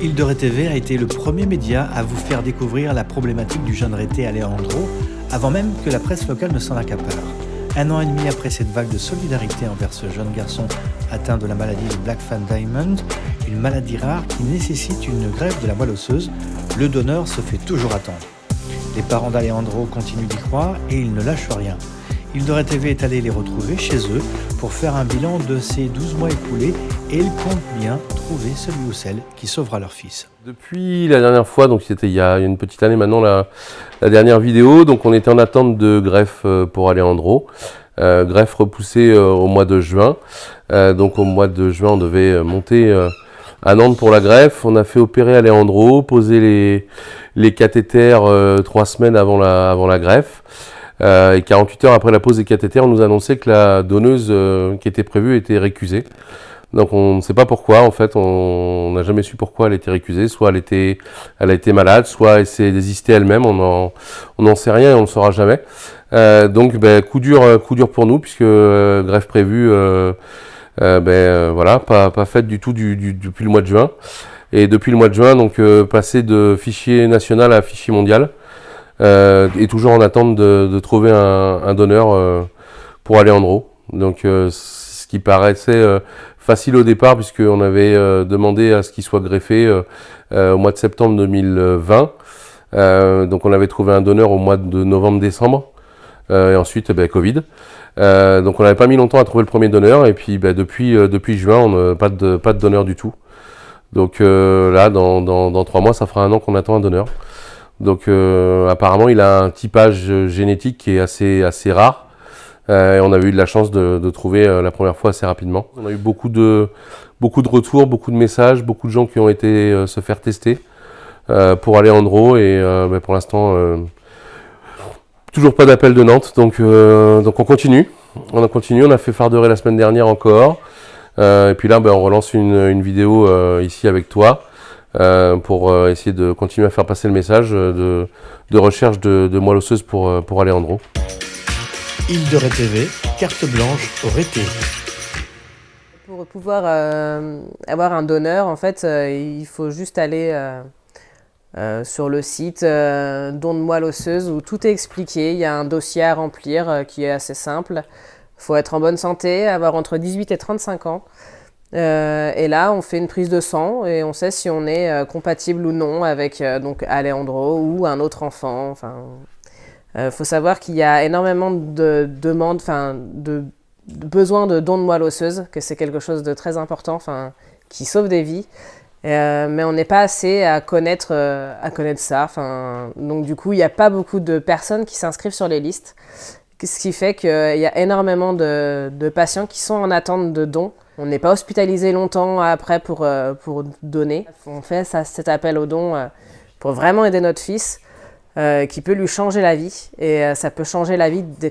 Île de Ré TV a été le premier média à vous faire découvrir la problématique du jeune Rété Alejandro, avant même que la presse locale ne s'en accapare. 1 an et demi après cette vague de solidarité envers ce jeune garçon atteint de la maladie de Black Fan Diamond, une maladie rare qui nécessite une greffe de la moelle osseuse, le donneur se fait toujours attendre. Les parents d'Alejandro continuent d'y croire et ils ne lâchent rien. Île de Ré TV est allé les retrouver chez eux pour faire un bilan de ces 12 mois écoulés et ils comptent bien trouver celui ou celle qui sauvera leur fils. Depuis la dernière fois, donc c'était il y a une petite année maintenant, la dernière vidéo, donc on était en attente de greffe pour Alejandro, greffe repoussée au mois de juin. Donc au mois de juin, on devait monter à Nantes pour la greffe. On a fait opérer Alejandro, poser les cathéters 3 semaines avant la greffe. Et 48 heures après la pose des cathéters, on nous a annoncé que la donneuse qui était prévue était récusée. Donc on ne sait pas pourquoi, en fait, on n'a jamais su pourquoi elle était récusée. Soit elle a été malade, soit elle s'est désistée elle-même, on n'en sait rien et on ne le saura jamais. Donc coup dur pour nous, puisque greffe prévue, voilà, pas faite du tout depuis le mois de juin. Et depuis le mois de juin, donc passé de fichier national à fichier mondial. Et toujours en attente de trouver un donneur pour Alejandro. Donc ce qui paraissait facile au départ, puisqu'on avait demandé à ce qu'il soit greffé au mois de septembre 2020. Donc on avait trouvé un donneur au mois de novembre-décembre. Et ensuite, Covid. Donc on n'avait pas mis longtemps à trouver le premier donneur. Et puis depuis juin, on n'a pas de donneur du tout. Donc là, dans 3 mois, ça fera 1 an qu'on attend un donneur. Donc apparemment, il a un typage génétique qui est assez rare. Et on avait eu de la chance de trouver la première fois assez rapidement. On a eu beaucoup de retours, beaucoup de messages, beaucoup de gens qui ont été se faire tester pour Alejandro. Et pour l'instant, toujours pas d'appel de Nantes. Donc on continue. On a fait phare de Ré la semaine dernière encore. Et puis là, on relance une vidéo ici avec toi. Pour essayer de continuer à faire passer le message de recherche de moelle osseuse pour Alejandro. Île de Ré TV, carte blanche au Rété. Pour pouvoir avoir un donneur, en fait, il faut juste aller sur le site don de moelle osseuse où tout est expliqué. Il y a un dossier à remplir qui est assez simple. Il faut être en bonne santé, avoir entre 18 et 35 ans. Et là, on fait une prise de sang et on sait si on est compatible ou non avec donc Alejandro ou un autre enfant. Enfin, faut savoir qu'il y a énormément de demandes, de besoin de dons de moelle osseuse, que c'est quelque chose de très important, qui sauve des vies. Mais on n'est pas assez à connaître ça. Donc du coup, il n'y a pas beaucoup de personnes qui s'inscrivent sur les listes, ce qui fait qu'il y a énormément de patients qui sont en attente de dons. On n'est pas hospitalisé longtemps après pour donner. On fait cet appel aux dons pour vraiment aider notre fils, qui peut lui changer la vie. Et ça peut changer la vie de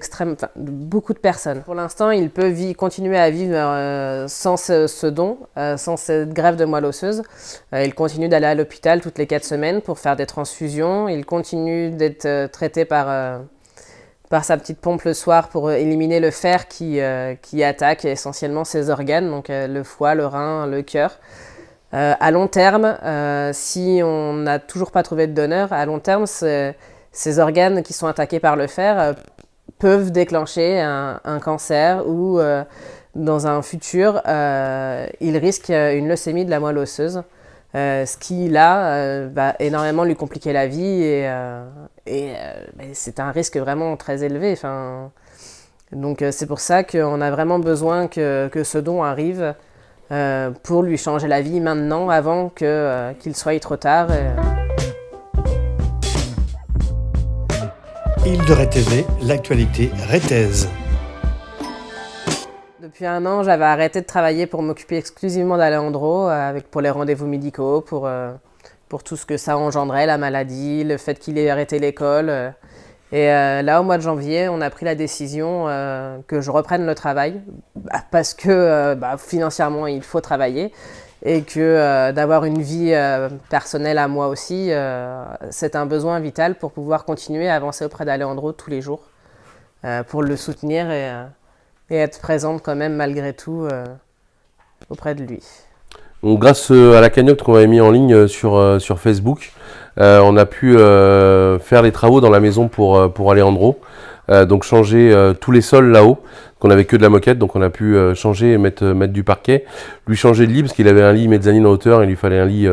beaucoup de personnes. Pour l'instant, il peut continuer à vivre sans ce don, sans cette greffe de moelle osseuse. Il continue d'aller à l'hôpital toutes les 4 semaines pour faire des transfusions. Il continue d'être traité par sa petite pompe le soir pour éliminer le fer qui attaque essentiellement ses organes, donc le foie, le rein, le cœur. À long terme, si on n'a toujours pas trouvé de donneur, à long terme, ces organes qui sont attaqués par le fer peuvent déclencher un cancer ou dans un futur, il risque une leucémie de la moelle osseuse. Ce qui, là, va énormément lui compliquer la vie et c'est un risque vraiment très élevé. Donc c'est pour ça qu'on a vraiment besoin que ce don arrive pour lui changer la vie maintenant, avant qu'il soit trop tard. Île de Ré TV, l'actualité rétaise. Depuis 1 an, j'avais arrêté de travailler pour m'occuper exclusivement d'Alejandro, pour les rendez-vous médicaux, pour tout ce que ça engendrait, la maladie, le fait qu'il ait arrêté l'école. Et là, au mois de janvier, on a pris la décision que je reprenne le travail, parce que financièrement, il faut travailler, et que d'avoir une vie personnelle à moi aussi, c'est un besoin vital pour pouvoir continuer à avancer auprès d'Alejandro tous les jours, pour le soutenir et être présente quand même malgré tout auprès de lui. Donc, grâce à la cagnotte qu'on avait mis en ligne sur Facebook, on a pu faire les travaux dans la maison pour Alejandro. Donc changer tous les sols là-haut. On n'avait que de la moquette, donc on a pu changer et mettre du parquet. Lui changer de lit, parce qu'il avait un lit mezzanine en hauteur, il lui fallait un lit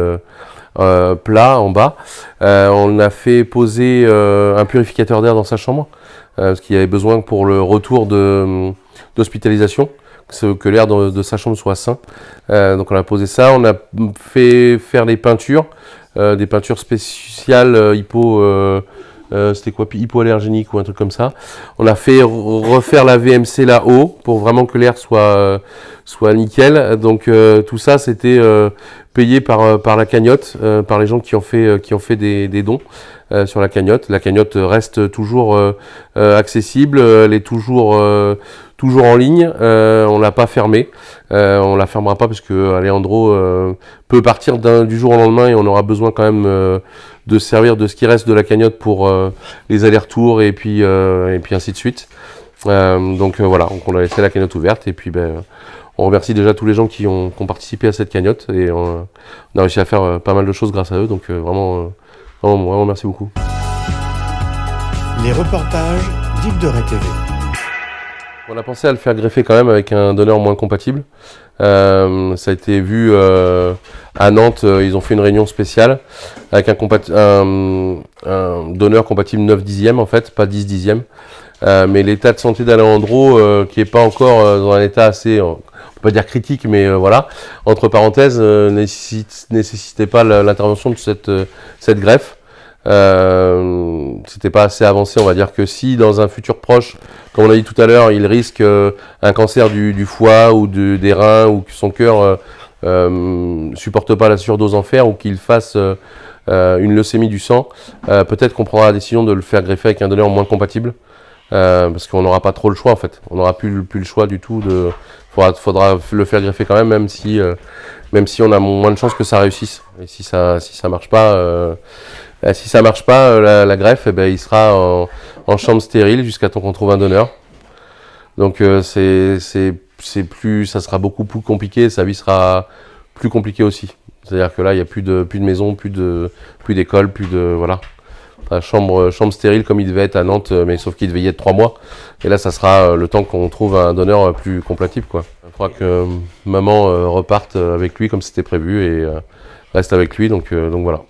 plat en bas. On a fait poser un purificateur d'air dans sa chambre, parce qu'il y avait besoin pour le retour d'hospitalisation, que l'air de sa chambre soit sain. Donc on a posé ça, on a fait faire des peintures spéciales c'était quoi, hypoallergénique ou un truc comme ça. On a fait refaire la VMC là-haut pour vraiment que l'air soit nickel. Donc tout ça c'était payé par la cagnotte, par les gens qui ont fait des dons sur la cagnotte. La cagnotte reste toujours accessible, elle est toujours en ligne. On l'a pas fermée, on la fermera pas parce que Alejandro peut partir du jour au lendemain et on aura besoin quand même de servir de ce qui reste de la cagnotte pour les allers-retours et puis ainsi de suite. Donc voilà, donc on a laissé la cagnotte ouverte et puis on remercie déjà tous les gens qui ont participé à cette cagnotte et on a réussi à faire pas mal de choses grâce à eux, donc vraiment merci beaucoup. Les reportages d'Île de Ré TV. On a pensé à le faire greffer quand même avec un donneur moins compatible. Ça a été vu à Nantes, ils ont fait une réunion spéciale avec un donneur compatible 9 dixièmes en fait, pas 10 dixièmes. Mais l'état de santé d'Alejandro qui est pas encore dans un état assez, on peut pas dire critique, mais voilà, entre parenthèses, nécessitait pas l'intervention de cette greffe. C'était pas assez avancé, on va dire que si dans un futur proche, comme on a dit tout à l'heure, il risque un cancer du foie ou des reins ou que son cœur supporte pas la surdose en fer ou qu'il fasse une leucémie du sang, peut-être qu'on prendra la décision de le faire greffer avec un donneur moins compatible, parce qu'on n'aura pas trop le choix en fait, on n'aura plus le choix du tout, faudra le faire greffer quand même si on a moins de chances que ça réussisse. Et si ça marche pas, la greffe, il sera en chambre stérile jusqu'à temps qu'on trouve un donneur. Donc ça sera beaucoup plus compliqué, sa vie sera plus compliquée aussi. C'est-à-dire que là, il n'y a plus de maison, plus d'école, voilà. Enfin, chambre stérile comme il devait être à Nantes, mais sauf qu'il devait y être 3 mois. Et là, ça sera le temps qu'on trouve un donneur plus compatible, quoi. Il faudra que maman reparte avec lui comme c'était prévu et reste avec lui, donc voilà.